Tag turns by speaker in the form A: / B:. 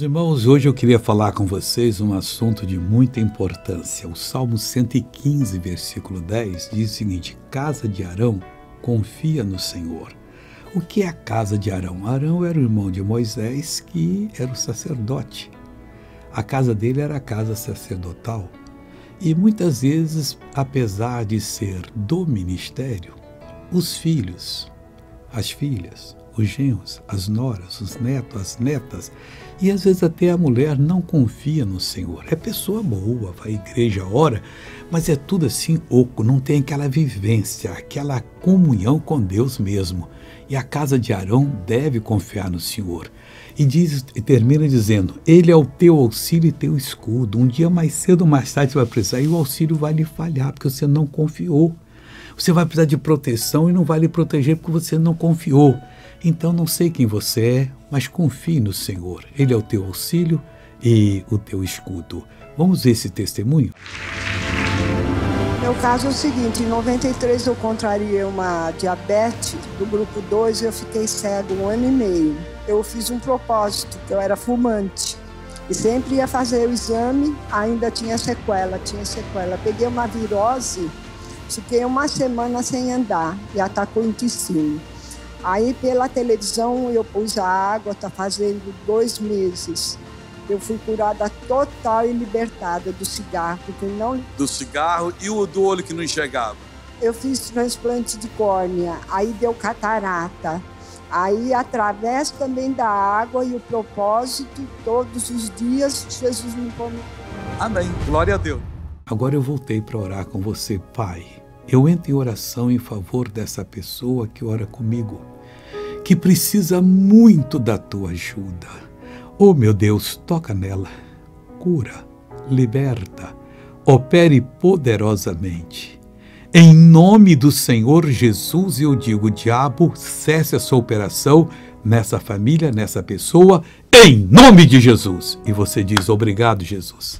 A: irmãos, hoje eu queria falar com vocês um assunto de muita importância. O Salmo 115, versículo 10, diz o seguinte: Casa de Arão, confia no Senhor. O que é a casa de Arão? Arão era o irmão de Moisés, que era o sacerdote. A casa dele era a casa sacerdotal. E muitas vezes, apesar de ser do ministério, os filhos, as filhas, os genros, as noras, os netos, as netas, e às vezes até a mulher não confia no Senhor. É pessoa boa, vai à igreja, ora, mas é tudo assim oco, não tem aquela vivência, aquela comunhão com Deus mesmo. E a casa de Arão deve confiar no Senhor. E termina dizendo: Ele é o teu auxílio e teu escudo. Um dia mais cedo ou mais tarde você vai precisar e o auxílio vai lhe falhar, porque você não confiou. Você vai precisar de proteção e não vai lhe proteger porque você não confiou. Então não sei quem você é, mas confie no Senhor. Ele é o teu auxílio e o teu escudo. Vamos ver esse testemunho?
B: Meu caso é o seguinte: em 93 eu contrariei uma diabetes do grupo 2 e eu fiquei cego 1 ano e meio. Eu fiz um propósito, que eu era fumante. E sempre ia fazer o exame, ainda tinha sequela. Peguei uma virose, fiquei 1 semana sem andar e atacou o intestino. Aí pela televisão eu pus a água, está fazendo 2 meses. Eu fui curada total e libertada do cigarro, porque não...
C: Do cigarro e o do olho que não enxergava?
B: Eu fiz transplante de córnea, aí deu catarata. Aí através também da água e o propósito, todos os dias, Jesus me come.
C: Amém, glória a Deus.
A: Agora eu voltei para orar com você, Pai. Eu entro em oração em favor dessa pessoa que ora comigo, que precisa muito da tua ajuda. Oh, meu Deus, toca nela, cura, liberta, opere poderosamente. Em nome do Senhor Jesus, eu digo: diabo, cesse a sua operação nessa família, nessa pessoa, em nome de Jesus. E você diz: obrigado, Jesus.